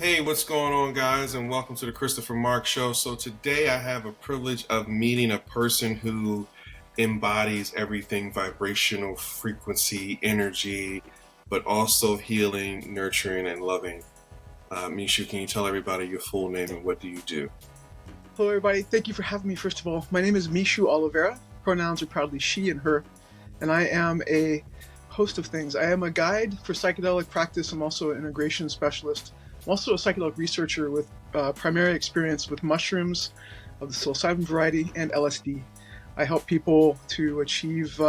Hey, what's going on, guys, and welcome to the Christopher Mark Show. So today I have a privilege of meeting a person who embodies everything vibrational, frequency, energy, but also healing, nurturing, and loving. Michou, can you tell everybody your full name and what do you do? Hello, everybody. Thank you for having me, first of all. My name is Michou Olivera. Pronouns are proudly she and her, and I am a host of things. I am a guide for psychedelic practice. I'm also an integration specialist. I'm also a psychedelic researcher with primary experience with mushrooms of the psilocybin variety and LSD. I help people to achieve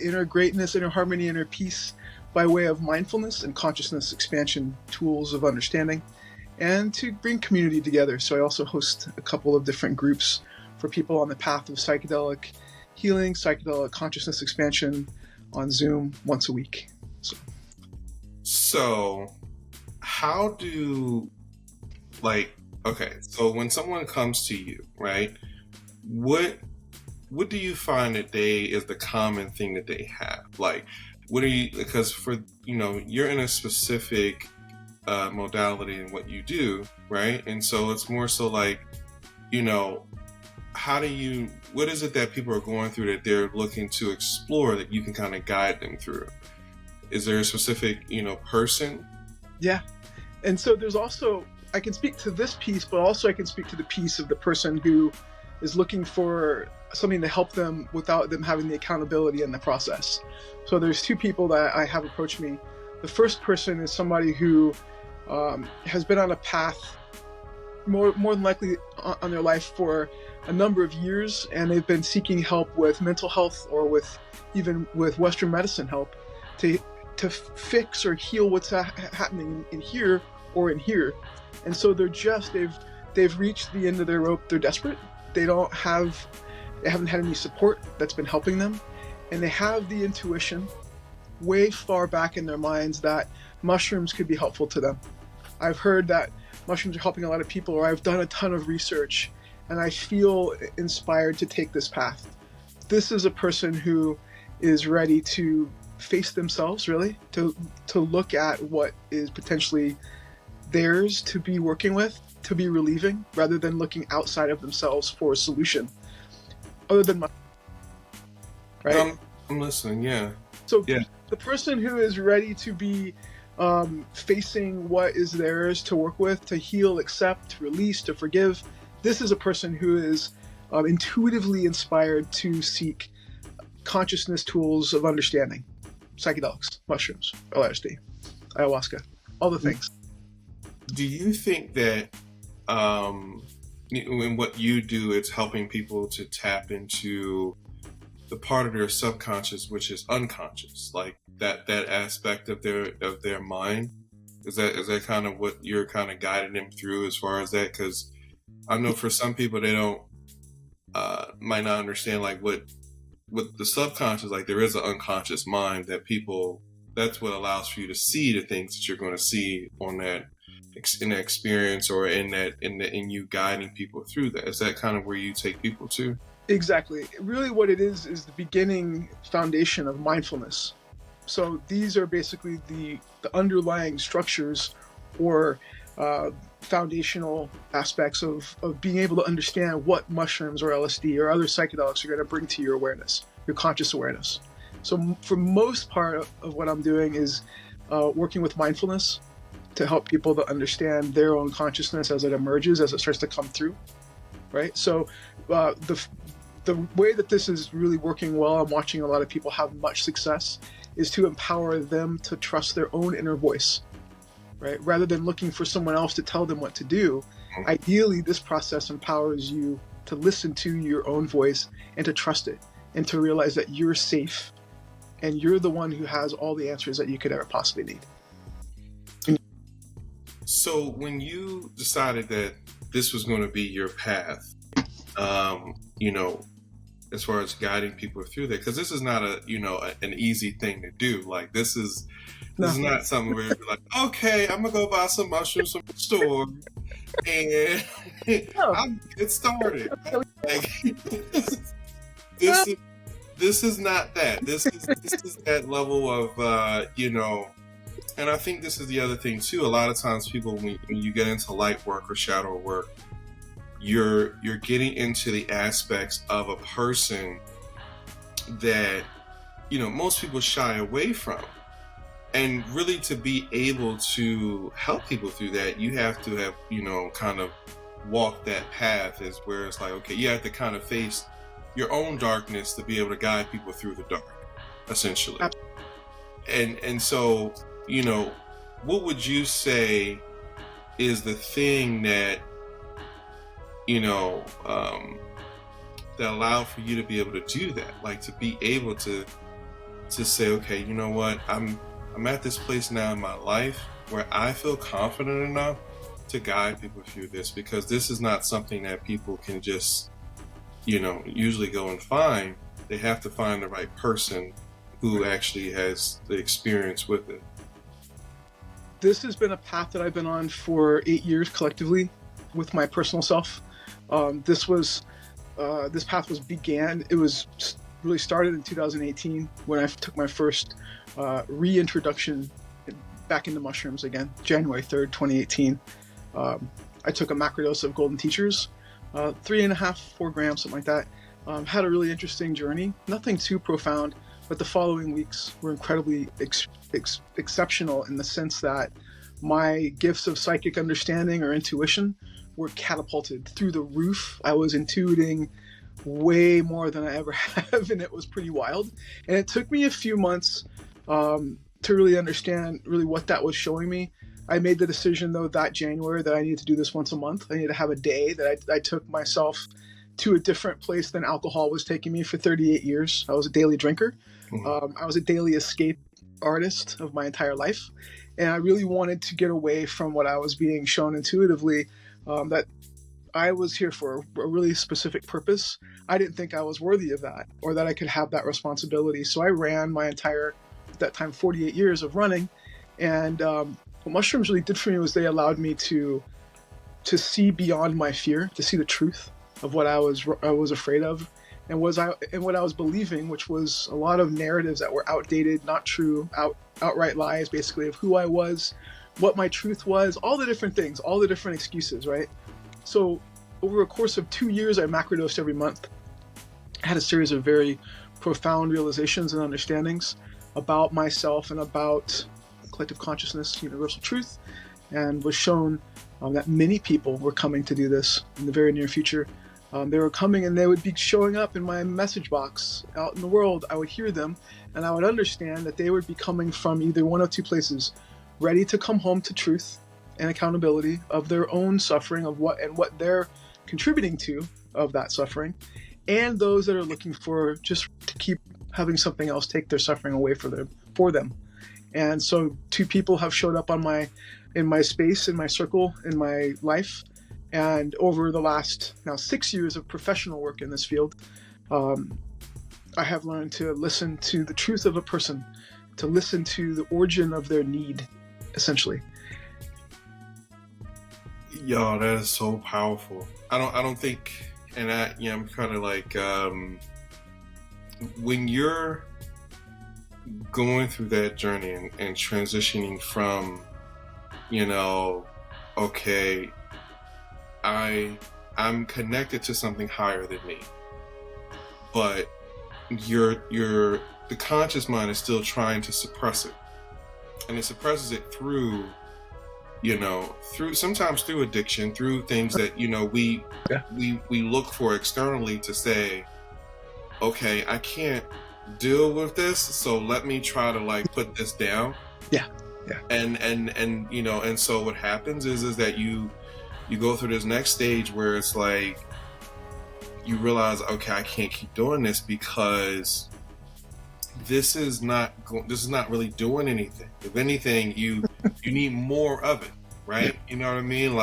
inner greatness, inner harmony, inner peace by way of mindfulness and consciousness expansion tools of understanding, and to bring community together. So I also host a couple of different groups for people on the path of psychedelic healing, psychedelic consciousness expansion on Zoom once a week. So how do, so when someone comes to you, right, what do you find that is the common thing that they have? Because you're in a specific modality in what you do, right? And so it's more so what is it that people are going through that they're looking to explore that you can kind of guide them through? Is there a specific, person? Yeah. And so there's also, I can speak to this piece, but also I can speak to the piece of the person who is looking for something to help them without them having the accountability in the process. So there's two people that I have approached me. The first person is somebody who has been on a path more than likely on their life for a number of years, and they've been seeking help with mental health or even with Western medicine help to fix or heal what's happening in here or in here. And so they've reached the end of their rope. They're desperate. They haven't had any support that's been helping them, and they have the intuition way far back in their minds that mushrooms could be helpful to them. I've heard that mushrooms are helping a lot of people, or I've done a ton of research and I feel inspired to take this path. This is a person who is ready to face themselves, really, to look at what is potentially theirs to be working with, to be relieving, rather than looking outside of themselves for a solution other than right? I'm listening, yeah. So yeah. The person who is ready to be facing what is theirs to work with, to heal, accept, release, to forgive, this is a person who is intuitively inspired to seek consciousness tools of understanding. Psychedelics, mushrooms, LSD, ayahuasca, all the things. Do you think that in what you do, it's helping people to tap into the part of their subconscious which is unconscious, like that aspect of their mind? Is that kind of what you're kind of guiding them through as far as that? Because I know for some people they don't might not understand what the subconscious, there is an unconscious mind that's what allows for you to see the things that you're going to see in that experience, or in you guiding people through that. Is that kind of where you take people to? Exactly. Really what it is the beginning foundation of mindfulness. So these are basically the underlying structures or foundational aspects of being able to understand what mushrooms or LSD or other psychedelics are going to bring to your awareness, your conscious awareness. So for most part of what I'm doing is working with mindfulness to help people to understand their own consciousness as it emerges, as it starts to come through, right? So the way that this is really working well, I'm watching a lot of people have much success, is to empower them to trust their own inner voice, right? Rather than looking for someone else to tell them what to do. Ideally, this process empowers you to listen to your own voice and to trust it, and to realize that you're safe and you're the one who has all the answers that you could ever possibly need. So when you decided that this was going to be your path, as far as guiding people through that, because this is not an easy thing to do. This is not something where you're like, okay, I'm gonna go buy some mushrooms from the store and I'll get started. This is not that. This is that level of And I think this is the other thing too. A lot of times people, when you get into light work or shadow work, you're getting into the aspects of a person that, you know, most people shy away from. And really, to be able to help people through that, you have to have, you know, kind of walk that path, is where it's like, okay, you have to kind of face your own darkness to be able to guide people through the dark, essentially. And so, you know, what would you say is the thing that, you know, that allowed for you to be able to do that? Like, to be able to say, okay, you know what, I'm at this place now in my life where I feel confident enough to guide people through this, because this is not something that people can just, you know, usually go and find. They have to find the right person who actually has the experience with it. This has been a path that I've been on for 8 years collectively with my personal self. This path was really started in 2018 when I took my first reintroduction back into mushrooms again, January 3rd, 2018. I took a macrodose of golden teachers, 3.5, 4 grams, something like that. Had a really interesting journey, nothing too profound, but the following weeks were incredibly exceptional in the sense that my gifts of psychic understanding or intuition were catapulted through the roof. I was intuiting way more than I ever have, and it was pretty wild. And it took me a few months to really understand really what that was showing me. I made the decision, though, that January that I needed to do this once a month. I needed to have a day that I took myself to a different place than alcohol was taking me for 38 years. I was a daily drinker. I was a daily escape artist of my entire life. And I really wanted to get away from what I was being shown intuitively, that I was here for a really specific purpose. I didn't think I was worthy of that, or that I could have that responsibility. So I ran my entire, at that time, 48 years of running. And what mushrooms really did for me was they allowed me to see beyond my fear, to see the truth of what I was afraid of, and what I was believing, which was a lot of narratives that were outdated, not true, outright lies, basically, of who I was, what my truth was, all the different things, all the different excuses, right? So over a course of 2 years, I macrodosed every month. I had a series of very profound realizations and understandings about myself and about collective consciousness, universal truth, and was shown that many people were coming to do this in the very near future. They were coming and they would be showing up in my message box out in the world. I would hear them and I would understand that they would be coming from either one of two places: ready to come home to truth and accountability of their own suffering, of what they're contributing to of that suffering, and those that are looking for just to keep having something else take their suffering away for them. And so 2 people have showed up in my space, in my circle, in my life. And over the last now 6 years of professional work in this field, I have learned to listen to the truth of a person, to listen to the origin of their need, essentially. Yo, that is so powerful. I don't think, and I'm kind of like, when you're going through that journey and transitioning from, okay, I'm connected to something higher than me, but the conscious mind is still trying to suppress it, and it suppresses it through sometimes through addiction, through things that we look for externally to say, okay, I can't deal with this, so let me try to put this down. And so what happens is that you go through this next stage where it's like you realize, okay, I can't keep doing this because this is not really doing anything. If anything, you need more of it, right? You know what I mean?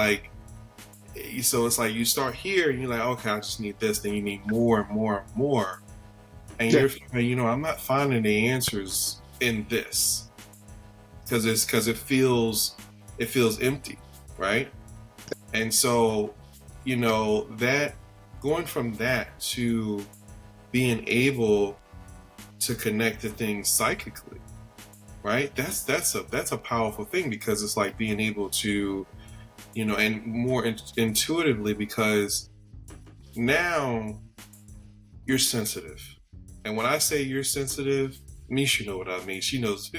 So it's like you start here and you're like, okay, I just need this. Then you need more and more and more, and you're I'm not finding the answers in this because it feels empty, right? And so that going from that to being able to connect to things psychically, right? That's a powerful thing, because it's like being able to, and more intuitively, because now you're sensitive. And when I say you're sensitive, Misha know what I mean. She knows.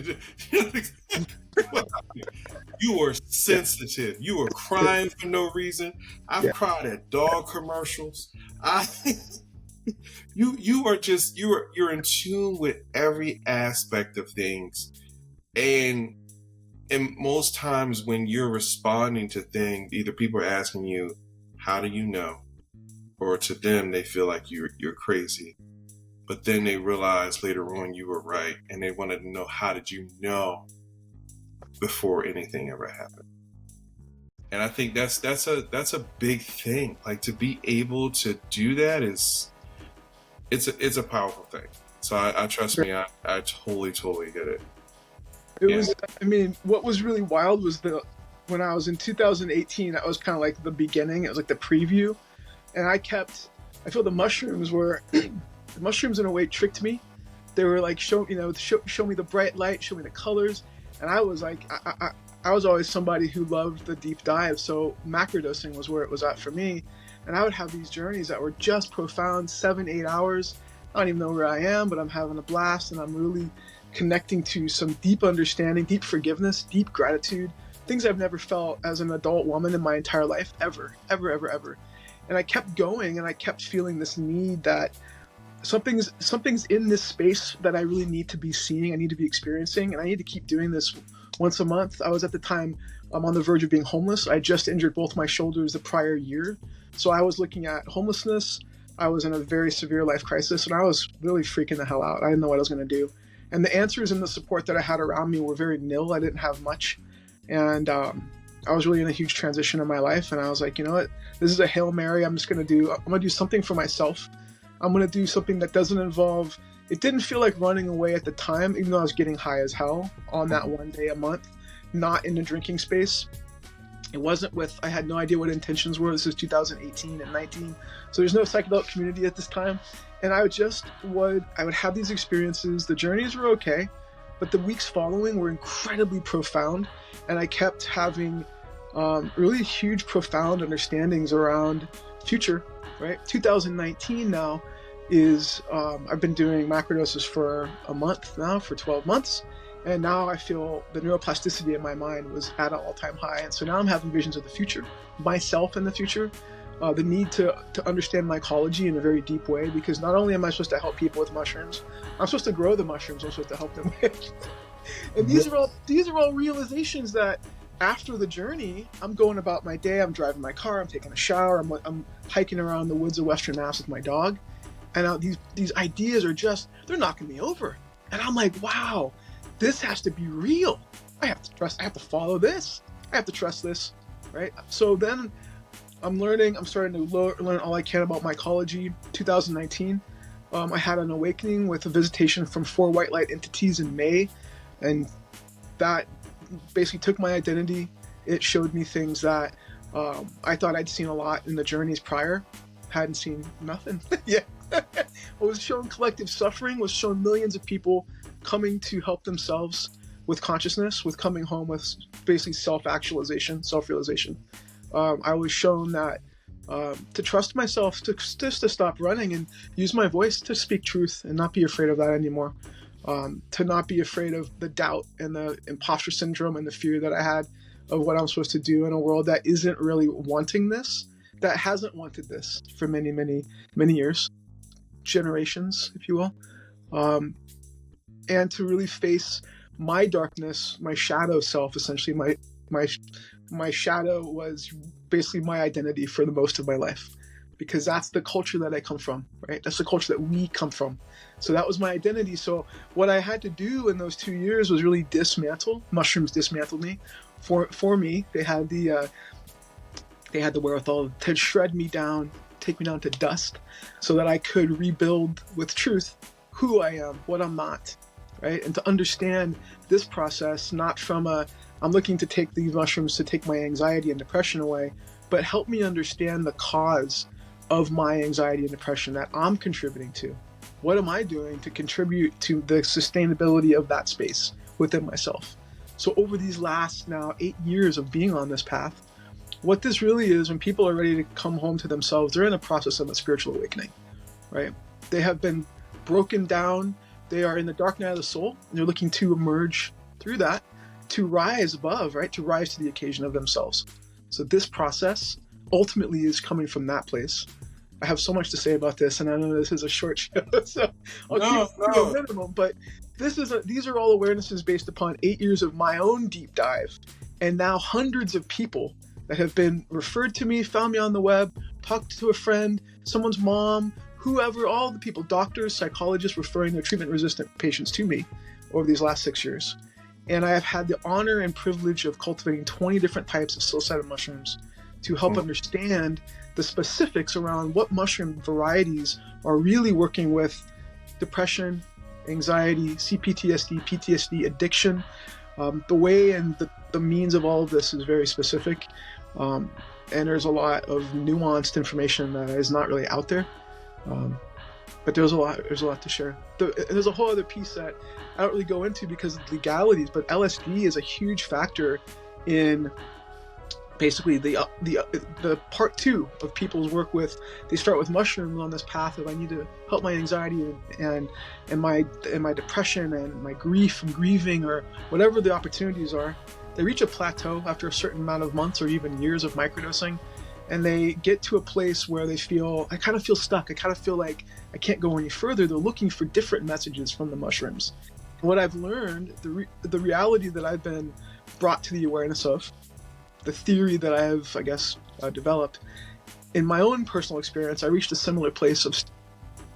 You are Yeah. sensitive. You are crying for no reason. I've Yeah. cried at dog commercials. I you're in tune with every aspect of things. And most times when you're responding to things, either people are asking you, how do you know? Or to them they feel like you're crazy. But then they realize later on you were right, and they wanted to know, how did you know before anything ever happened? And I think that's a big thing. Like, to be able to do that it's a powerful thing. So I trust me, I totally get it. It Yeah. was, I mean, what was really wild was when I was in 2018, that was kind of like the beginning. It was like the preview. And I feel the mushrooms were, the mushrooms in a way tricked me. They were like, show me the bright light, show me the colors. And I was like, I was always somebody who loved the deep dive. So macrodosing was where it was at for me. And I would have these journeys that were just profound, 7-8 hours. I don't even know where I am, but I'm having a blast, and I'm really connecting to some deep understanding, deep forgiveness, deep gratitude, things I've never felt as an adult woman in my entire life, ever. And I kept going, and I kept feeling this need that something's in this space that I really need to be seeing, I need to be experiencing, and I need to keep doing this once a month. I was at the time on the verge of being homeless. I just injured both my shoulders the prior year. So I was looking at homelessness. I was in a very severe life crisis, and I was really freaking the hell out. I didn't know what I was going to do. And the answers and the support that I had around me were very nil. I didn't have much. And I was really in a huge transition in my life. And I was like, you know what? This is a Hail Mary. I'm going to do something for myself. I'm going to do something that doesn't involve, it didn't feel like running away at the time, even though I was getting high as hell on that one day a month, not in the drinking space. It wasn't I had no idea what intentions were. This is 2018 and 19. So there's no psychedelic community at this time. And I would have these experiences. The journeys were okay, but the weeks following were incredibly profound. And I kept having really huge, profound understandings around future, right? 2019 now is, I've been doing macrodoses for a month now, for 12 months. And now I feel the neuroplasticity in my mind was at an all-time high. And so now I'm having visions of the future, myself in the future, the need to understand mycology in a very deep way, because not only am I supposed to help people with mushrooms, I'm supposed to grow the mushrooms I'm supposed to help them with. And these are all realizations that after the journey, I'm going about my day, I'm driving my car, I'm taking a shower, I'm hiking around the woods of Western Mass with my dog. And these ideas are they're knocking me over. And I'm like, wow, this has to be real. I have to follow this. I have to trust this, right? So then I'm starting to learn all I can about mycology. 2019, I had an awakening with a visitation from 4 white light entities in May. And that basically took my identity. It showed me things that I thought I'd seen a lot in the journeys prior. Hadn't seen nothing. Yeah. I was shown collective suffering, was shown millions of people coming to help themselves with consciousness, with coming home with basically self-actualization, self-realization. I was shown that to trust myself, just to stop running and use my voice to speak truth and not be afraid of that anymore. To not be afraid of the doubt and the imposter syndrome and the fear that I had of what I'm supposed to do in a world that isn't really wanting this, that hasn't wanted this for many, many, many years, generations, if you will. And to really face my darkness, my shadow self. Essentially, my shadow was basically my identity for the most of my life, because that's the culture that I come from, right? That's the culture that we come from. So that was my identity. So what I had to do in those 2 years was really dismantle. Mushrooms dismantled me. For me, they had the wherewithal to shred me down, take me down to dust, so that I could rebuild with truth who I am, what I'm not, right? And to understand this process, not from I'm looking to take these mushrooms to take my anxiety and depression away, but help me understand the cause of my anxiety and depression that I'm contributing to. What am I doing to contribute to the sustainability of that space? within myself. So over these last now 8 years of being on this path, what this really is, when people are ready to come home to themselves, they're in the process of a spiritual awakening, right? They have been broken down. They are in the dark night of the soul, and they're looking to emerge through that, to rise above, right? To rise to the occasion of themselves. So this process ultimately is coming from that place. I have so much to say about this, and I know this is a short show, so I'll keep it to a minimum. But these are all awarenesses based upon 8 years of my own deep dive, and now hundreds of people that have been referred to me, found me on the web, talked to a friend, someone's mom, whoever, all the people, doctors, psychologists referring their treatment-resistant patients to me over these last 6 years. And I have had the honor and privilege of cultivating 20 different types of psilocybin mushrooms to help understand the specifics around what mushroom varieties are really working with depression, anxiety, CPTSD, PTSD, addiction. The way and the means of all of this is very specific. And there's a lot of nuanced information that is not really out there. But there's a lot to share. There's a whole other piece that I don't really go into because of legalities, but LSD is a huge factor in basically the part 2 of people's work with. They start with mushrooms on this path of, I need to help my anxiety and my depression and my grief and grieving, or whatever the opportunities are. They reach a plateau after a certain amount of months or even years of microdosing, and they get to a place where they feel, I kind of feel stuck. I kind of feel like I can't go any further. They're looking for different messages from the mushrooms. What I've learned, the reality that I've been brought to the awareness of, the theory that I've, developed, in my own personal experience, I reached a similar place of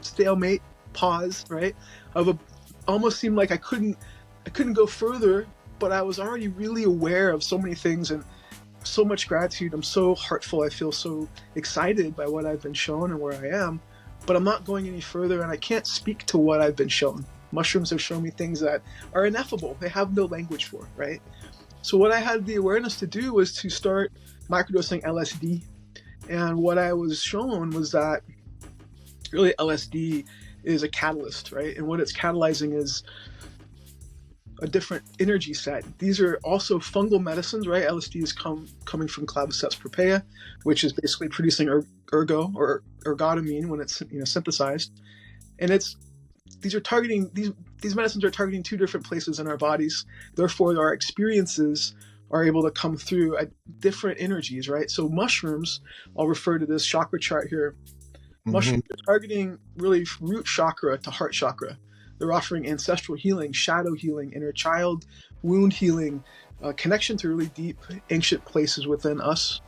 stalemate, pause, right? Almost seemed like I couldn't go further, but I was already really aware of so many things and so much gratitude. I'm so heartful. I feel so excited by what I've been shown and where I am, but I'm not going any further, and I can't speak to what I've been shown. Mushrooms have shown me things that are ineffable. They have no language for, right? So what I had the awareness to do was to start microdosing LSD. And what I was shown was that really LSD is a catalyst, right? And what it's catalyzing is a different energy set. These are also fungal medicines, right? LSD is coming from Claviceps propia, which is basically producing ergo or ergotamine when it's synthesized. And these medicines are targeting 2 different places in our bodies. Therefore, our experiences are able to come through at different energies, right? So mushrooms, I'll refer to this chakra chart here. Mushrooms are targeting really root chakra to heart chakra. They're offering ancestral healing, shadow healing, inner child, wound healing, connection to really deep, ancient places within us,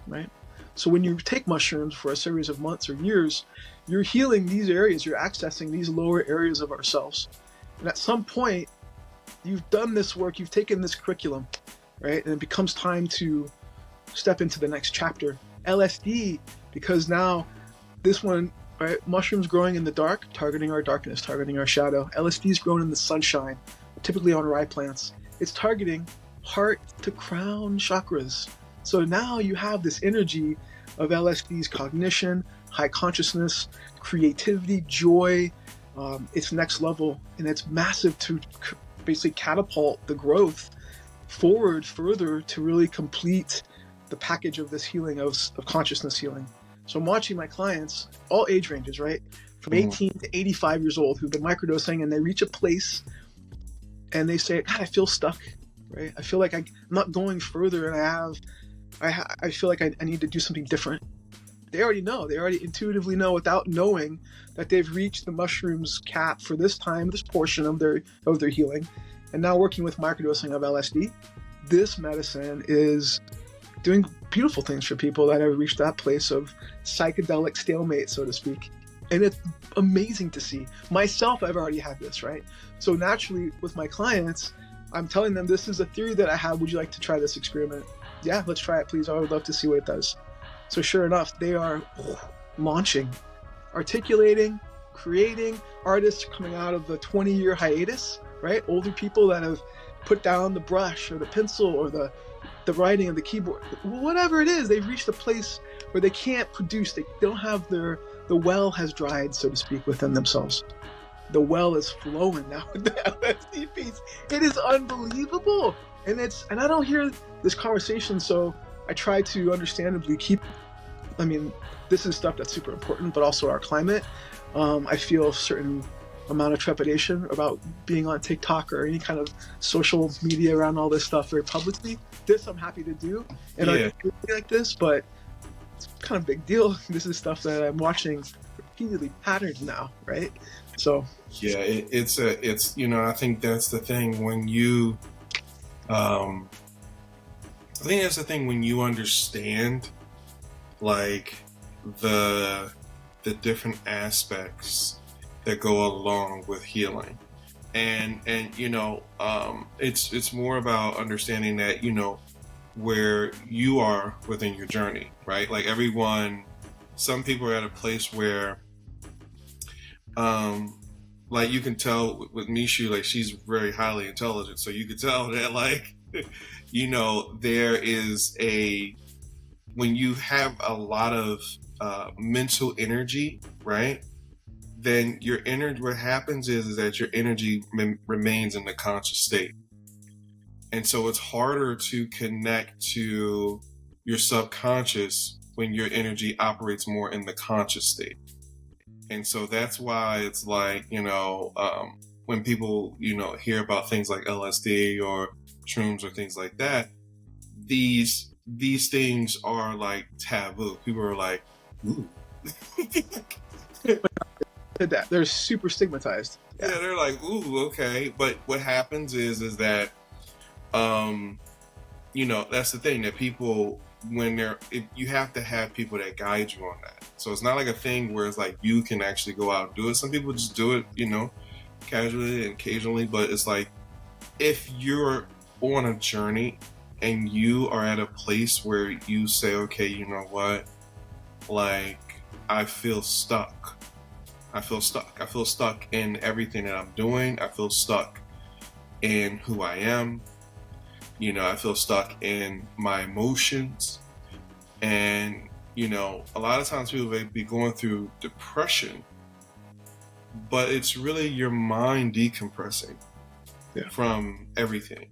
right? So when you take mushrooms for a series of months or years, you're healing these areas, you're accessing these lower areas of ourselves. And at some point, you've done this work, you've taken this curriculum, right? And it becomes time to step into the next chapter. LSD, because now this one, right, mushrooms growing in the dark, targeting our darkness, targeting our shadow. LSD is grown in the sunshine, typically on rye plants. It's targeting heart to crown chakras. So now you have this energy of LSD's cognition, high consciousness, creativity, joy. It's next level, and it's massive to basically catapult the growth forward further to really complete the package of this healing of consciousness healing. So I'm watching my clients, all age ranges, right? From 18 to 85 years old, who've been microdosing, and they reach a place and they say, God, I feel stuck, right? I feel like I'm not going further, and I feel like I need to do something different. They already know. They already intuitively know, without knowing, that they've reached the mushroom's cap for this time, this portion of their healing. And now working with microdosing of LSD, this medicine is doing beautiful things for people that have reached that place of psychedelic stalemate, so to speak. And it's amazing to see. Myself, I've already had this, right? So naturally, with my clients, I'm telling them, this is a theory that I have. Would you like to try this experiment? Yeah, let's try it, please. I would love to see what it does. So sure enough, they are launching, articulating, creating, artists coming out of the 20-year hiatus, right? Older people that have put down the brush or the pencil or the writing of the keyboard, whatever it is, they've reached a place where they can't produce. They don't have the well has dried, so to speak, within themselves. the well is flowing now with the LSD piece. It is unbelievable. And I don't hear this conversation, so I try to understandably keep, I mean, this is stuff that's super important, but also our climate. I feel a certain amount of trepidation about being on TikTok or any kind of social media around all this stuff very publicly. This I'm happy to do, and I do like this, but it's kind of a big deal. This is stuff that I'm watching repeatedly patterned now, right? So yeah, it's I think that's the thing when you, I think that's the thing when you understand, like the different aspects that go along with healing, and it's more about understanding that where you are within your journey, right? Like some people are at a place where like you can tell with Michou, like she's very highly intelligent, so you could tell that like there is when you have a lot of mental energy, right? Then your energy, what happens is that your energy remains in the conscious state. And so it's harder to connect to your subconscious when your energy operates more in the conscious state. And so that's why it's like, when people, hear about things like LSD or shrooms or things like that, these things are like taboo. People are like, ooh. that they're super stigmatized. Yeah, they're like, ooh, okay. But what happens is that, that's the thing, that people, you have to have people that guide you on that. So it's not like a thing where it's like you can actually go out and do it. Some people just do it, casually and occasionally. But it's like, if you're on a journey and you are at a place where you say, okay, you know what? Like, I feel stuck. I feel stuck in everything that I'm doing. I feel stuck in who I am. I feel stuck in my emotions. And, a lot of times people may be going through depression, but it's really your mind decompressing from everything,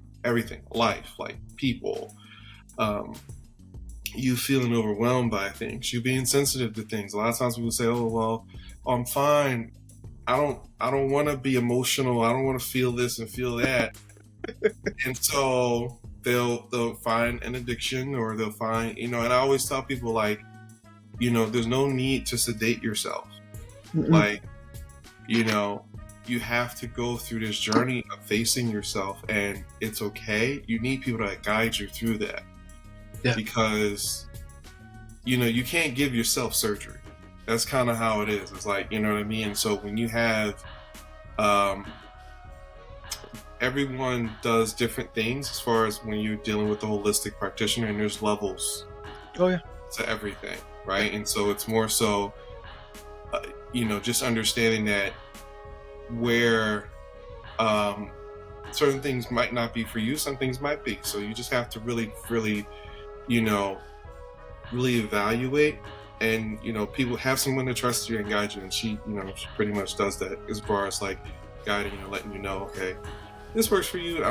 life, like people, you feeling overwhelmed by things, you being sensitive to things. A lot of times people say, oh, well, I'm fine. I don't want to be emotional. I don't want to feel this and feel that. And so they'll find an addiction, or they'll find, and I always tell people, like, there's no need to sedate yourself. Mm-mm. Like, you have to go through this journey of facing yourself, and it's okay. You need people to guide you through that. Yeah. Because, you can't give yourself surgery. That's kind of how it is. It's like, you know what I mean? And so when you have, everyone does different things as far as when you're dealing with the holistic practitioner, and there's levels to everything, right? And so it's more so, just understanding that where certain things might not be for you, some things might be. So you just have to really, really, really evaluate. And, people have someone to trust you and guide you. And she pretty much does that as far as like guiding and letting you know, okay, this works for you. I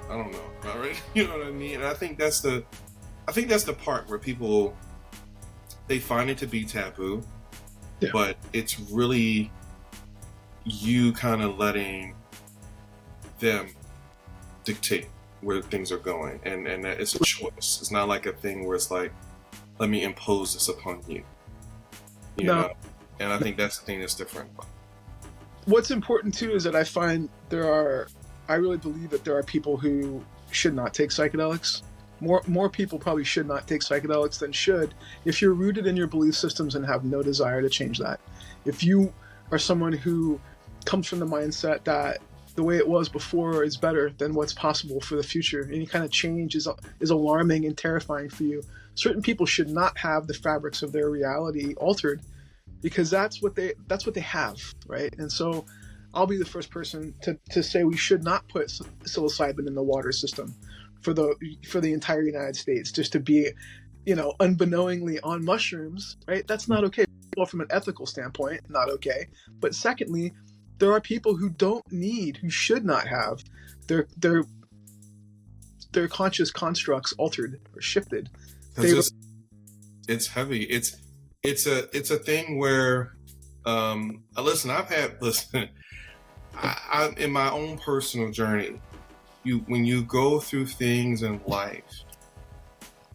don't know. All right. You know what I mean? And I think that's the part where people, they find it to be taboo, but it's really you kind of letting them dictate where things are going. And that it's a choice. It's not like a thing where it's like, let me impose this upon you. You know? And I think that's the thing that's different. What's important too is that I find I really believe that there are people who should not take psychedelics. More people probably should not take psychedelics than should, if you're rooted in your belief systems and have no desire to change that. If you are someone who comes from the mindset that the way it was before is better than what's possible for the future, any kind of change is alarming and terrifying for you, certain people should not have the fabrics of their reality altered, because that's what they have, right? And so I'll be the first person to say we should not put psilocybin in the water system for the entire United States, just to be, unbeknowingly on mushrooms, right? That's not okay. Well, from an ethical standpoint, not okay. But secondly, There are people who don't need, who should not have their conscious constructs altered or shifted. They It's heavy. It's a thing where listen, I in my own personal journey, when you go through things in life,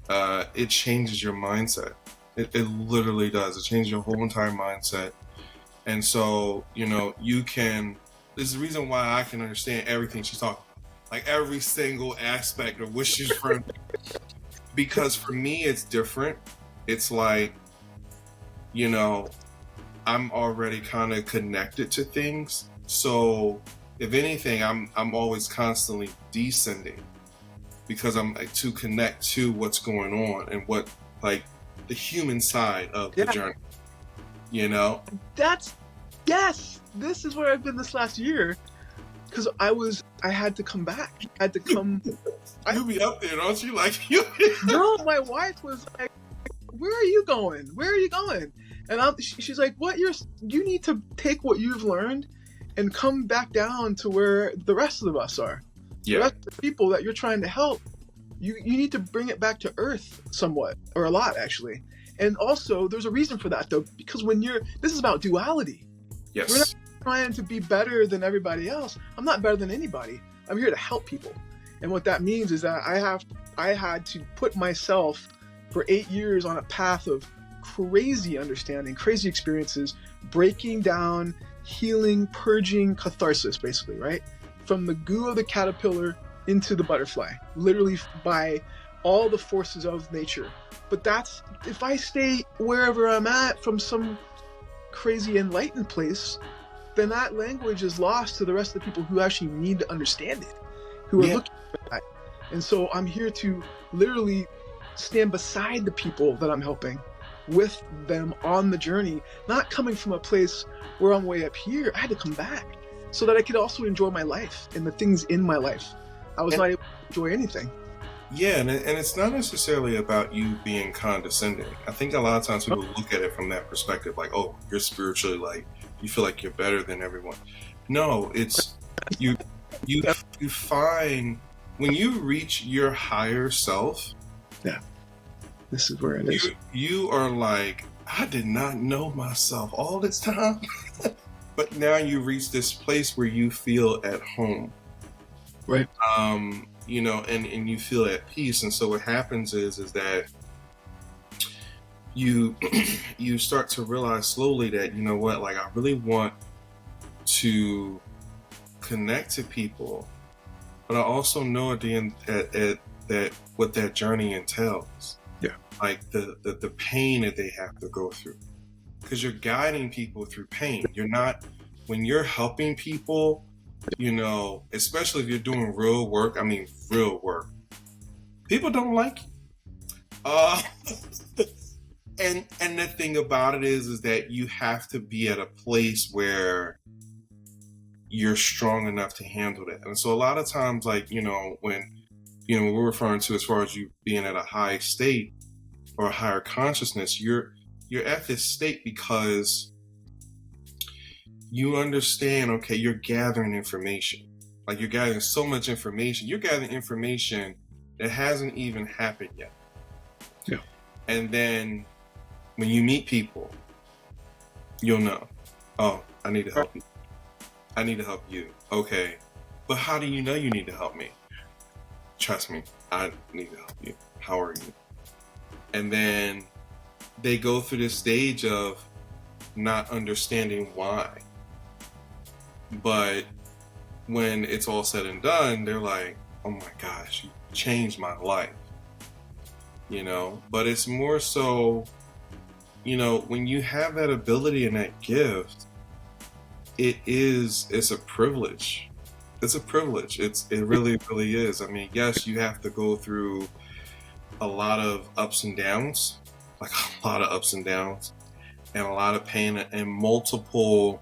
it changes your mindset. It literally does. It changes your whole entire mindset. And so, you can, this is the reason why I can understand everything she's talking about. Like every single aspect of what she's from. Because for me, it's different. It's like, I'm already kind of connected to things. So if anything, I'm always constantly descending because I'm like to connect to what's going on and what, like, the human side of the journey, Yes, this is where I've been this last year, because I had to come back. I had to come. You be up there, don't you? Like you. No, my wife was like, "Where are you going? Where are you going?" And she's like, "What? You need to take what you've learned and come back down to where the rest of us are. Yeah. The rest of the people that you're trying to help. You need to bring it back to earth somewhat, or a lot actually. And also, there's a reason for that though, because this is about duality. Yes. We're not trying to be better than everybody else. I'm not better than anybody. I'm here to help people. And what that means is that I had to put myself for 8 years on a path of crazy understanding, crazy experiences, breaking down, healing, purging, catharsis, basically, right? From the goo of the caterpillar into the butterfly, literally by all the forces of nature. But that's, if I stay wherever I'm at from some crazy enlightened place, then that language is lost to the rest of the people who actually need to understand it, who are looking for that. And so I'm here to literally stand beside the people that I'm helping, with them on the journey, not coming from a place where I'm way up here. I had to come back so that I could also enjoy my life and the things in my life. I was not able to enjoy anything. Yeah, and it's not necessarily about you being condescending. I think a lot of times people look at it from that perspective, like, oh, you're spiritually, like, you feel like you're better than everyone. No, it's you find when you reach your higher self. Yeah, this is where it is. You are like, I did not know myself all this time, but now you reach this place where you feel at home. Right. And you feel at peace. And so what happens is that you you start to realize slowly that, you know what, like, I really want to connect to people, but I also know at the end that what that journey entails. Yeah. Like the pain that they have to go through. Because you're guiding people through pain. You're not, when you're helping people, especially if you're doing real work, people don't like you. And the thing about it is that you have to be at a place where you're strong enough to handle that. And so a lot of times, like, when we're referring to as far as you being at a high state or a higher consciousness, you're at this state because you understand, okay, you're gathering information. Like, you're gathering so much information. You're gathering information that hasn't even happened yet. Yeah. And then when you meet people, you'll know, oh, I need to help you. I need to help you. Okay. But how do you know you need to help me? Trust me, I need to help you. How are you? And then they go through this stage of not understanding why. But when it's all said and done, they're like, oh my gosh, you changed my life. But it's more so, when you have that ability and that gift, it's a privilege. It's a privilege. It really, really is. I mean, yes, you have to go through a lot of ups and downs, like a lot of ups and downs, and a lot of pain and multiple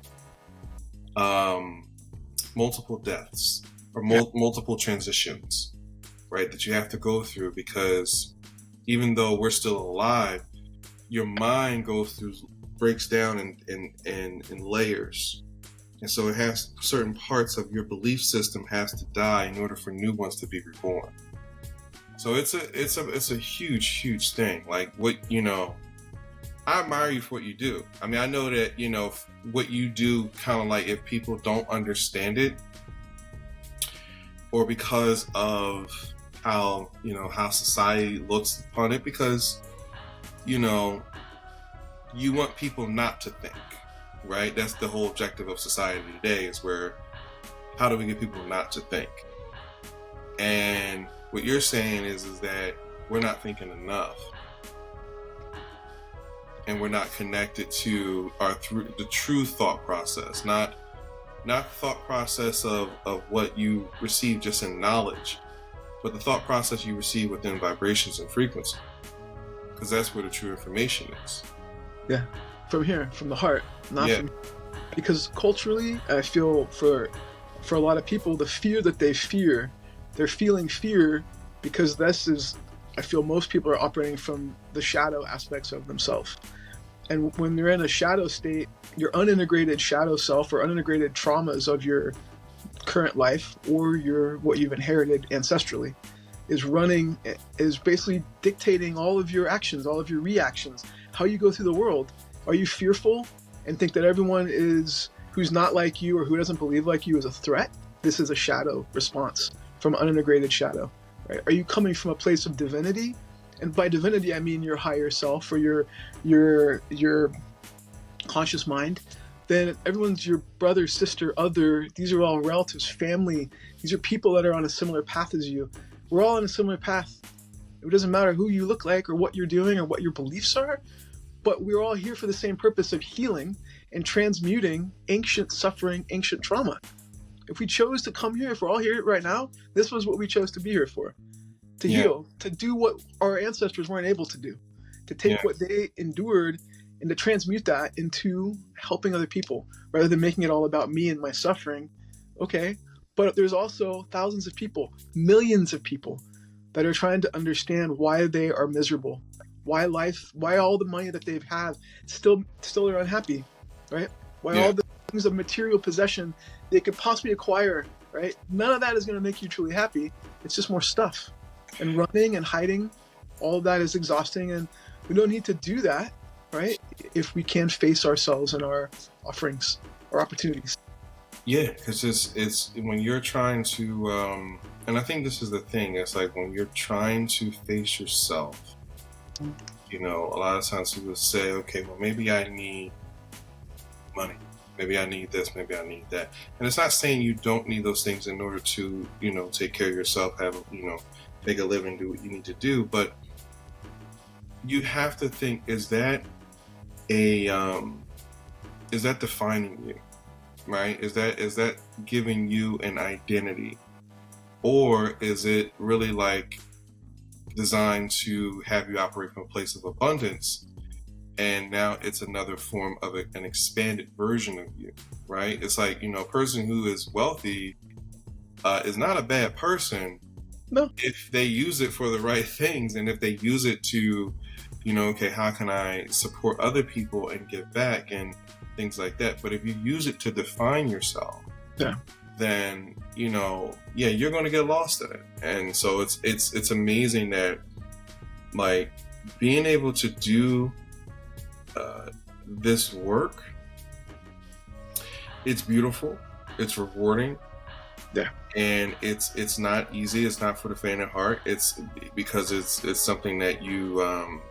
deaths or multiple transitions, right? That you have to go through, because even though we're still alive, your mind breaks down in layers. And so it has certain parts of your belief system has to die in order for new ones to be reborn. So it's a huge thing. Like, what, I admire you for what you do. I mean, I know that, what you do, kind of like, if people don't understand it, or because of how, how society looks upon it, because, you want people not to think, right? That's the whole objective of society today, is how do we get people not to think? And what you're saying is that we're not thinking enough. And we're not connected to the true thought process, not the thought process of what you receive just in knowledge, but the thought process you receive within vibrations and frequency, because that's where the true information is. Yeah, from here, from the heart, not from. Because culturally, I feel for a lot of people, the fear that they fear, they're feeling fear because I feel most people are operating from the shadow aspects of themselves. And when you're in a shadow state, your unintegrated shadow self or unintegrated traumas of your current life or what you've inherited ancestrally is basically dictating all of your actions, all of your reactions, how you go through the world. Are you fearful and think that everyone who's not like you or who doesn't believe like you is a threat? This is a shadow response from unintegrated shadow, right? Are you coming from a place of divinity? And by divinity, I mean your higher self or your conscious mind. Then everyone's your brother, sister, other. These are all relatives, family. These are people that are on a similar path as you. We're all on a similar path. It doesn't matter who you look like or what you're doing or what your beliefs are, but we're all here for the same purpose of healing and transmuting ancient suffering, ancient trauma. If we chose to come here, if we're all here right now, this was what we chose to be here for. To heal, to do what our ancestors weren't able to do, to take what they endured and to transmute that into helping other people rather than making it all about me and my suffering. Okay, but there's also thousands of people, millions of people that are trying to understand why they are miserable, why all the money that they've had still are unhappy, right? Why all the things of material possession they could possibly acquire, right? None of that is going to make you truly happy. It's just more stuff. And running and hiding, all of that is exhausting, and we don't need to do that, right? If we can face ourselves and our offerings, our opportunities. Yeah, because it's when you're trying to, and I think this is the thing. It's like when you're trying to face yourself. A lot of times people say, okay, well, maybe I need money, maybe I need this, maybe I need that, and it's not saying you don't need those things in order to, take care of yourself, have, make a living, do what you need to do, but you have to think, is that defining you, right? Is that giving you an identity, or is it really like designed to have you operate from a place of abundance, and now it's another form of an expanded version of you, right? It's like, a person who is wealthy is not a bad person. No. If they use it for the right things, and if they use it to, okay, how can I support other people and give back and things like that. But if you use it to define yourself, then, you're going to get lost in it. And so it's amazing that, like, being able to do this work, it's beautiful, it's rewarding. Yeah. And it's not easy. It's not for the faint of heart. It's because it's something that you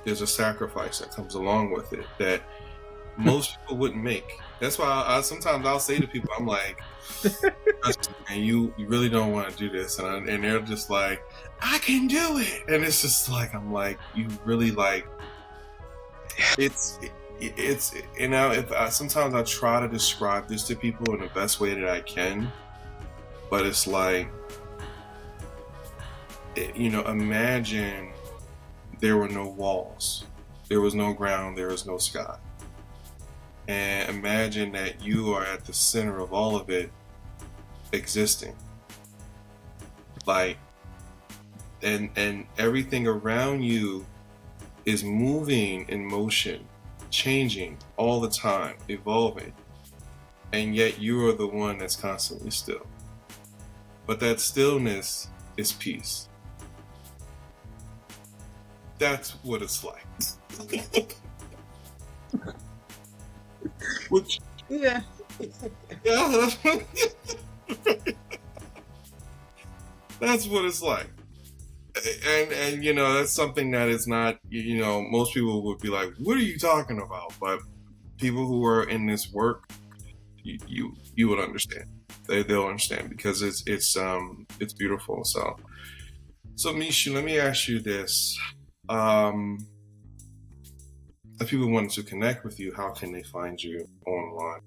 there's a sacrifice that comes along with it that most people wouldn't make. That's why I sometimes I'll say to people, I'm like, and you really don't want to do this, and they're just like, I can do it, and it's just like, I'm like, you really like it's if sometimes I try to describe this to people in the best way that I can. But it's like, imagine there were no walls, there was no ground, there was no sky. And imagine that you are at the center of all of it existing. Like, and everything around you is moving in motion, changing all the time, evolving. and yet you are the one that's constantly still. But that stillness is peace. That's what it's like. Which, Yeah. yeah, that's what it's like. And you know, that's something that is not, you know, most people would be like, what are you talking about? But people who are in this work, you would understand. They'll understand, because it's beautiful. So Michou, let me ask you this. If people wanted to connect with you, how can they find you online?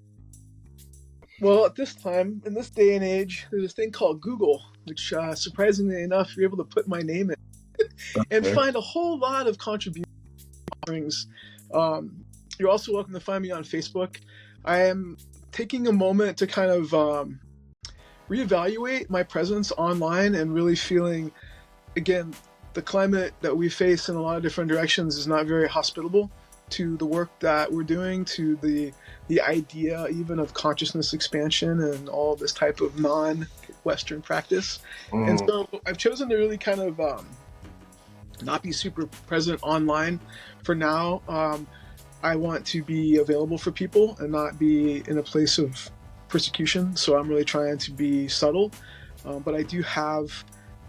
Well, at this time, in this day and age, there's this thing called Google, which surprisingly enough, you're able to put my name in and Okay. find a whole lot of contributions. You're also welcome to find me on Facebook. I am taking a moment to kind of reevaluate my presence online, and really feeling, again, the climate that we face in a lot of different directions is not very hospitable to the work that we're doing, to the idea even of consciousness expansion and all this type of non-Western practice. And so I've chosen to really kind of not be super present online for now. I want to be available for people and not be in a place of persecution. So I'm really trying to be subtle. But I do have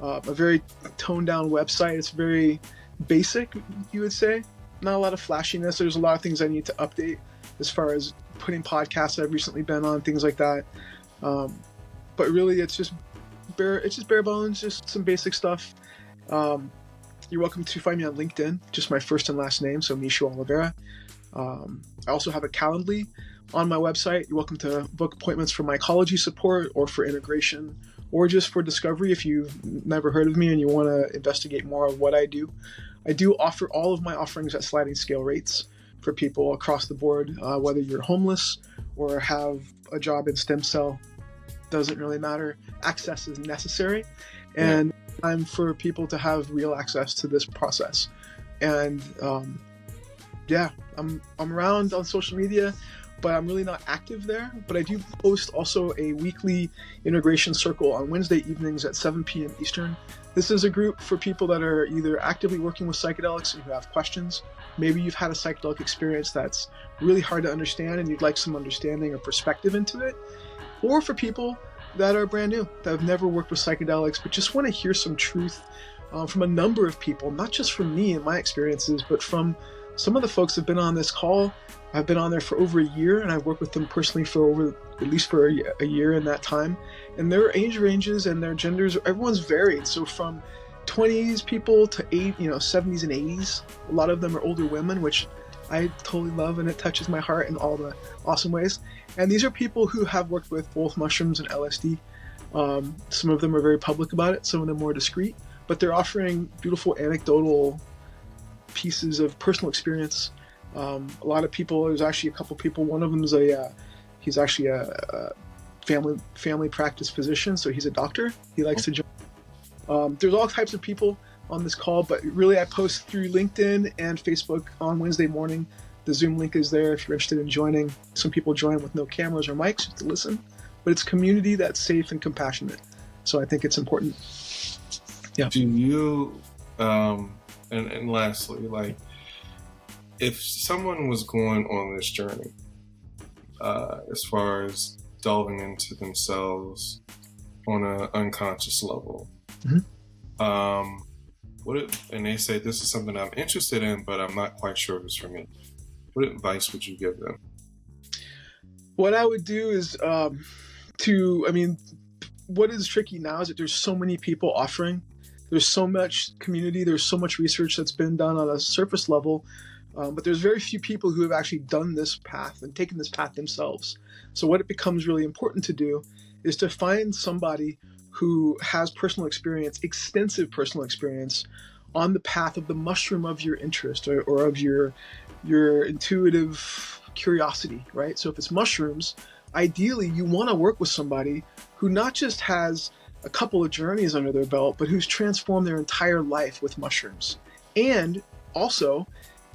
a very toned down website. It's very basic, you would say. Not a lot of flashiness. There's a lot of things I need to update as far as putting podcasts I've recently been on, things like that. But really, it's just bare bones, just some basic stuff. You're welcome to find me on LinkedIn, just my first and last name, so Michou Olivera. I also have a Calendly on my website. You're welcome to book appointments for mycology support or for integration, or just for discovery if you've never heard of me and you want to investigate more of what I do. I do offer all of my offerings at sliding scale rates for people across the board, whether you're homeless or have a job in stem cell, doesn't really matter. Access is necessary, and time for people to have real access to this process. And I'm around on social media, but I'm really not active there. But I do post also a weekly integration circle on Wednesday evenings at 7 p.m. Eastern. This is a group for people that are either actively working with psychedelics and who have questions. Maybe you've had a psychedelic experience that's really hard to understand and you'd like some understanding or perspective into it. Or for people that are brand new, that have never worked with psychedelics, but just want to hear some truth from a number of people, not just from me and my experiences, but from some of the folks that have been on this call. I've been on there for over a year, and I've worked with them personally for at least a year in that time. And their age ranges and their genders, everyone's varied. So from 20s people to 70s and 80s. A lot of them are older women, which I totally love, and it touches my heart in all the awesome ways. And these are people who have worked with both mushrooms and LSD. Some of them are very public about it, some of them more discreet, but they're offering beautiful anecdotal pieces of personal experience. A lot of people, there's actually a couple people, one of them is he's actually a family practice physician, so he's a doctor. He likes to join. There's all types of people on this call, but really I post through LinkedIn and Facebook on Wednesday morning. The Zoom link is there if you're interested in joining. Some people join with no cameras or mics just to listen, but it's a community that's safe and compassionate. So I think it's important. Yeah. Do you, and lastly, like, if someone was going on this journey, as far as delving into themselves on an unconscious level, and they say, this is something I'm interested in, but I'm not quite sure if it's for me, what advice would you give them? What I would do is what is tricky now is that there's so many people offering. There's so much community. There's so much research that's been done on a surface level. But there's very few people who have actually done this path and taken this path themselves. So what it becomes really important to do is to find somebody who has personal experience, extensive personal experience, on the path of the mushroom of your interest or of your intuitive curiosity, right? So if it's mushrooms, ideally you want to work with somebody who not just has a couple of journeys under their belt, but who's transformed their entire life with mushrooms. And also,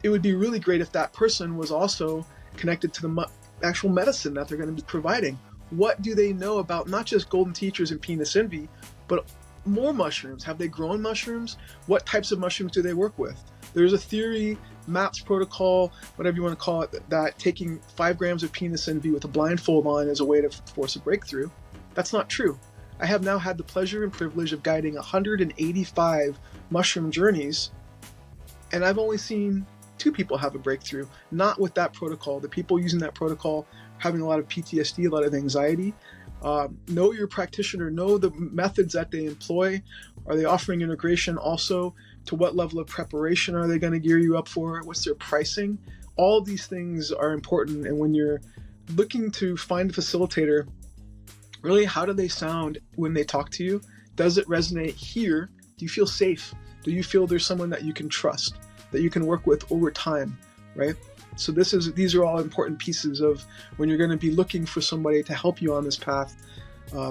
it would be really great if that person was also connected to actual medicine that they're going to be providing. What do they know about not just golden teachers and penis envy, but more mushrooms? Have they grown mushrooms? What types of mushrooms do they work with? There's a theory, MAPS protocol, whatever you want to call it, that taking 5 grams of penis envy with a blindfold on is a way to force a breakthrough. That's not true. I have now had the pleasure and privilege of guiding 185 mushroom journeys, and I've only seen 2 people have a breakthrough, not with that protocol. The people using that protocol having a lot of PTSD, a lot of anxiety. Know your practitioner, know the methods that they employ. Are they offering integration also? To what level of preparation are they going to gear you up for? What's their pricing? All of these things are important. And when you're looking to find a facilitator, really, how do they sound when they talk to you? Does it resonate here? Do you feel safe? Do you feel there's someone that you can trust, that you can work with over time, right? So these are all important pieces of when you're going to be looking for somebody to help you on this path.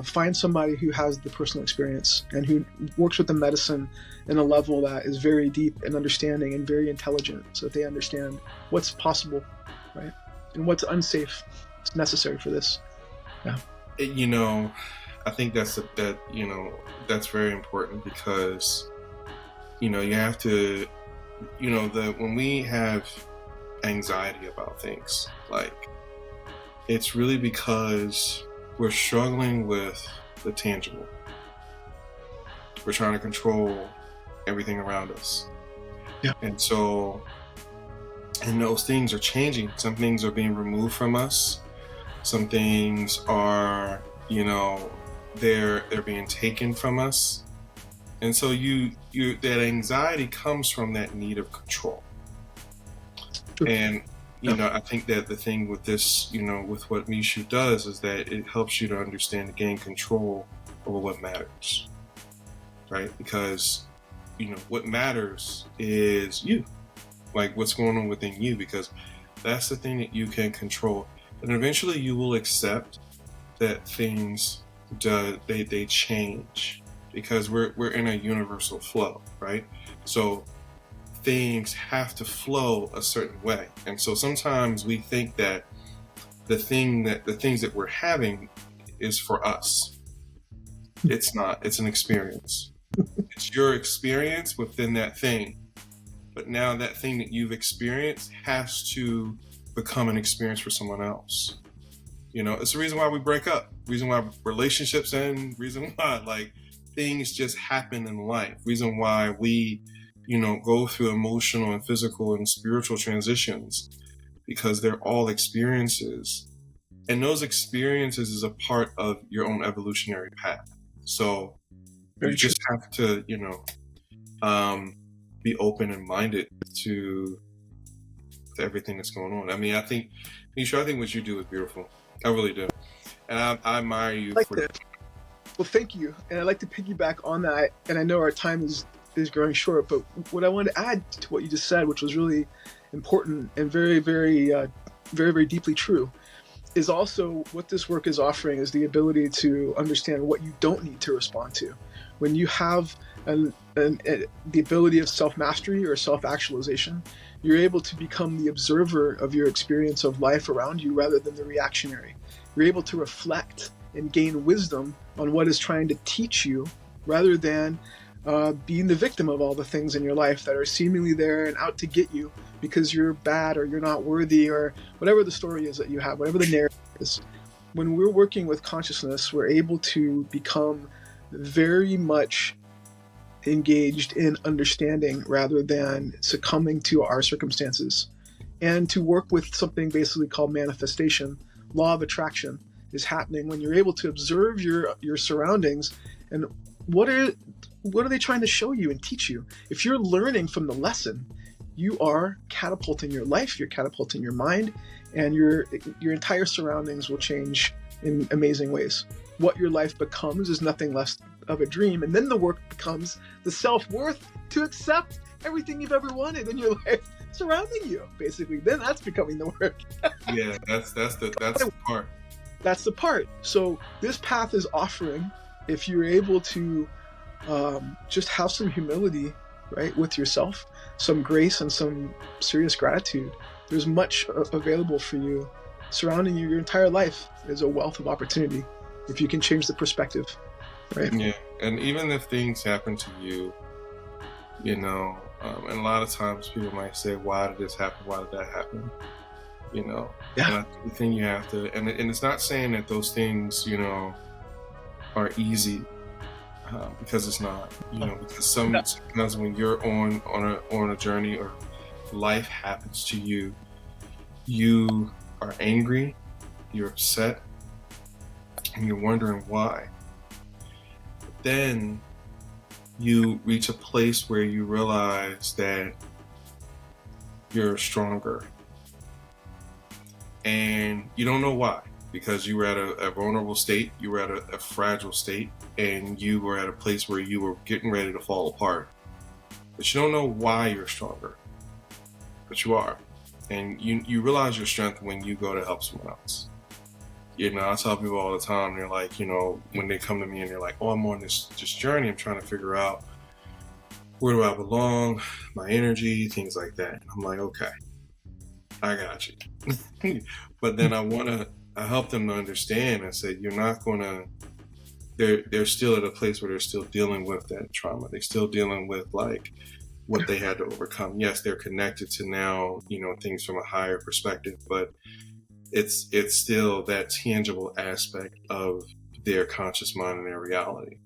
Find somebody who has the personal experience and who works with the medicine in a level that is very deep and understanding and very intelligent, so that they understand what's possible, right? And what's unsafe. It's necessary for this. Yeah. I think that's very important, because you have to, when we have anxiety about things, like, it's really because we're struggling with the tangible. We're trying to control everything around us. Yeah. And those things are changing. Some things are being removed from us. Some things are, they're being taken from us. And so that anxiety comes from that need of control. And I think that the thing with this, with what Michou does, is that it helps you to understand and gain control over what matters, right? Because, what matters is you, like what's going on within you, because that's the thing that you can control. And eventually you will accept that things, they change, because we're in a universal flow, right? So things have to flow a certain way. And so sometimes we think that the things that we're having is for us. It's not. It's an experience. It's your experience within that thing. But now that thing that you've experienced has to become an experience for someone else. It's the reason why we break up, reason why relationships end, reason why things just happen in life, reason why we go through emotional and physical and spiritual transitions, because they're all experiences. And those experiences is a part of your own evolutionary path. So you just have to, be open and minded to everything that's going on. I mean, I think what you do is beautiful. I really do. And I admire you for that. Well, thank you. And I'd like to piggyback on that. And I know our time is growing short, but what I wanted to add to what you just said, which was really important and very, very, very, very deeply true, is also what this work is offering is the ability to understand what you don't need to respond to. When you have the ability of self-mastery or self-actualization, you're able to become the observer of your experience of life around you rather than the reactionary. You're able to reflect and gain wisdom on what is trying to teach you rather than being the victim of all the things in your life that are seemingly there and out to get you because you're bad or you're not worthy or whatever the story is that you have, whatever the narrative is. When we're working with consciousness, we're able to become very much engaged in understanding rather than succumbing to our circumstances, and to work with something basically called manifestation. Law of attraction is happening when you're able to observe your surroundings and what are they trying to show you and teach you. If you're learning from the lesson, you are catapulting your life, you're catapulting your mind, and your entire surroundings will change in amazing ways. What your life becomes is nothing less of a dream, and then the work becomes the self-worth to accept everything you've ever wanted in your life surrounding you, basically. Then that's becoming the work. Yeah, that's the part. That's the part. So this path is offering, if you're able to just have some humility, right, with yourself, some grace and some serious gratitude, there's much available for you surrounding you your entire life is a wealth of opportunity if you can change the perspective, right? Yeah, and even if things happen to you, and a lot of times people might say, "Why did this happen? Why did that happen?" Yeah. And I think the thing you have to, and it's not saying that those things, are easy, because it's not, because sometimes when you're on a journey or life happens to you, you are angry, you're upset, and you're wondering why. But then you reach a place where you realize that you're stronger, and you don't know why, because you were at a vulnerable state, you were at a fragile state, and you were at a place where you were getting ready to fall apart. But you don't know why you're stronger, but you are. And you realize your strength when you go to help someone else. I tell people all the time, they're like, when they come to me and they're like, oh, I'm on this journey, I'm trying to figure out where do I belong, my energy, things like that. And I'm like, okay, I got you. But then I help them to understand. I said, you're not gonna, they're still at a place where they're still dealing with that trauma. They're still dealing with like what they had to overcome. Yes, they're connected to now, things from a higher perspective, but it's still that tangible aspect of their conscious mind and their reality.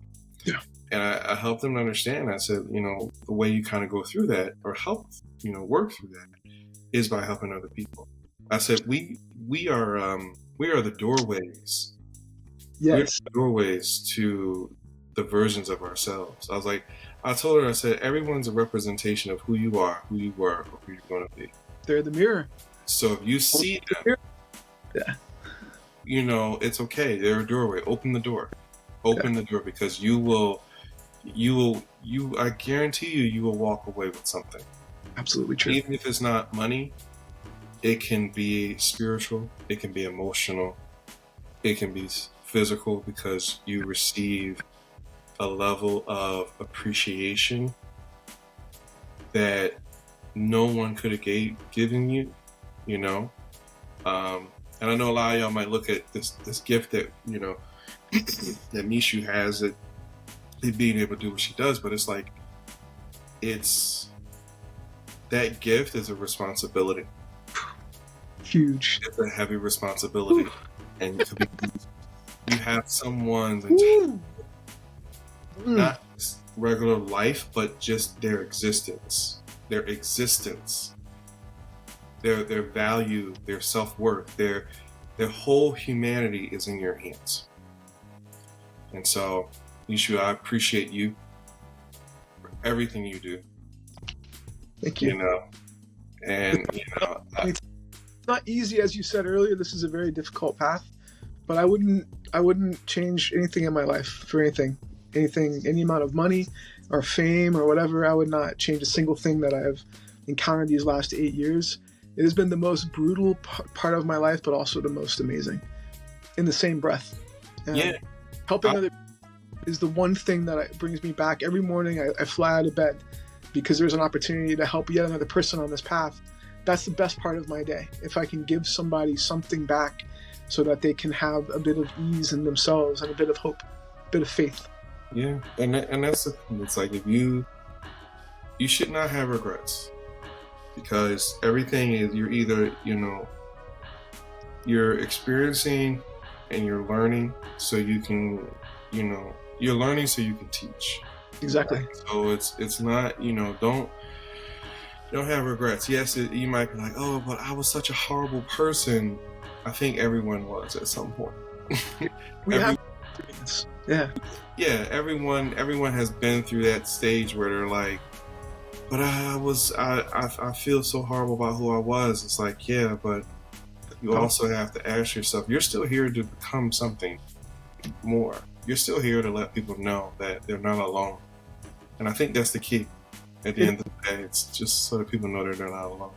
Yeah. And I help them to understand. I said, the way you kind of go through that or help, work through that is by helping other people. I said, we are the doorways. Yes. We're the doorways to the versions of ourselves. I told her, I said, everyone's a representation of who you are, who you were, or who you're going to be. They're the mirror. So if you see them, yeah, it's okay. They're a doorway. Open the door. Open the door, because I guarantee you will walk away with something. Absolutely true. Even if it's not money, it can be spiritual, it can be emotional, it can be physical, because you receive a level of appreciation that no one could have given you, and I know a lot of y'all might look at this gift that that Michou has, that being able to do what she does, but it's like, that gift is a responsibility. Huge. It's a heavy responsibility. Ooh. And you have someone's not regular life, but just their existence, their value, their self-worth, their whole humanity is in your hands. And so, Michou, I appreciate you for everything you do. Thank you. It's not easy, as you said earlier. This is a very difficult path, but I wouldn't change anything in my life for anything, any amount of money or fame or whatever. I would not change a single thing that I've encountered these last 8 years. It has been the most brutal part of my life, but also the most amazing in the same breath. And helping others is the one thing that brings me back. Every morning I fly out of bed because there's an opportunity to help yet another person on this path. That's the best part of my day. If I can give somebody something back so that they can have a bit of ease in themselves and a bit of hope, a bit of faith. Yeah, and that's the thing. It's like, if you should not have regrets, because everything is, you're either, you're experiencing and you're learning so you can, you're learning so you can teach. Exactly. So it's not, don't have regrets. Yes, you might be like, oh, but I was such a horrible person. I think everyone was at some point. Yeah. Everyone has been through that stage where they're like, but I feel so horrible about who I was. It's like, yeah, but you also have to ask yourself, you're still here to become something more. You're still here to let people know that they're not alone. And I think that's the key. At the end of the day, it's just so that people know that they're not alone.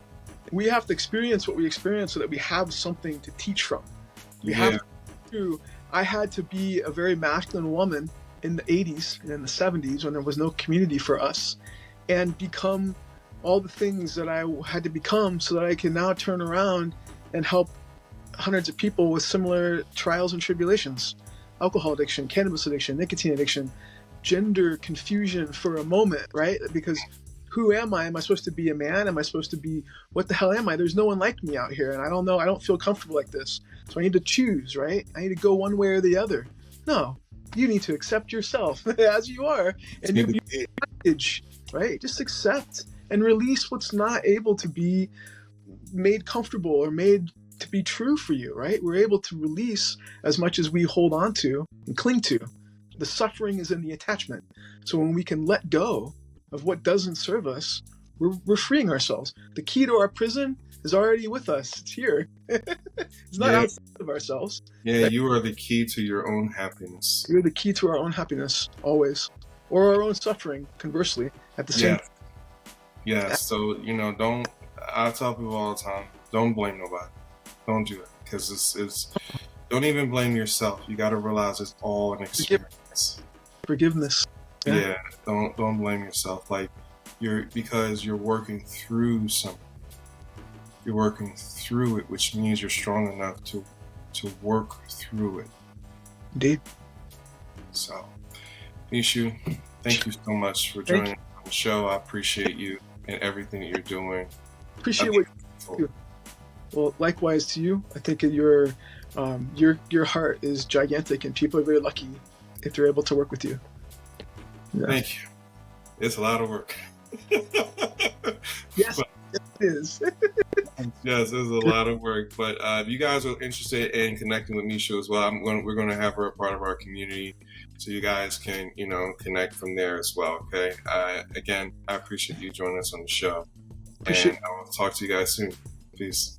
We have to experience what we experience so that we have something to teach from. I had to be a very masculine woman in the 80s and in the 70s when there was no community for us, and become all the things that I had to become so that I can now turn around and help hundreds of people with similar trials and tribulations: alcohol addiction, cannabis addiction, nicotine addiction, gender confusion for a moment, right? Because who am I? Am I supposed to be a man? Am I supposed to be, what the hell am I? There's no one like me out here, and I don't know, I don't feel comfortable like this. So I need to choose, right? I need to go one way or the other. No, you need to accept yourself as you are, and your package, right? Just accept and release what's not able to be made comfortable or made to be true for you, right? We're able to release as much as we hold on to and cling to. The suffering is in the attachment. So when we can let go of what doesn't serve us, we're freeing ourselves. The key to our prison is already with us. It's here. It's not outside of ourselves. Yeah, you are the key to your own happiness. You're the key to our own happiness, always. Or our own suffering, conversely, at the same time. Yeah, so, I tell people all the time, don't blame nobody. Don't do it. Because it's don't even blame yourself. You got to realize it's all an experience. Forgiveness. Yeah, don't blame yourself. Like, because you're working through something. You're working through it, which means you're strong enough to work through it. Indeed. So, Michou, thank you so much for joining on the show. I appreciate you and everything that you're doing. Appreciate what you do. Well, likewise to you. I think your heart is gigantic, and people are very lucky if they're able to work with you. Yeah. Thank you. It's a lot of work. Yes, it is. Yes, it's a lot of work. But if you guys are interested in connecting with Michou as well, we're going to have her a part of our community, so you guys can connect from there as well. Okay. Again, I appreciate you joining us on the show, and I will talk to you guys soon. Peace.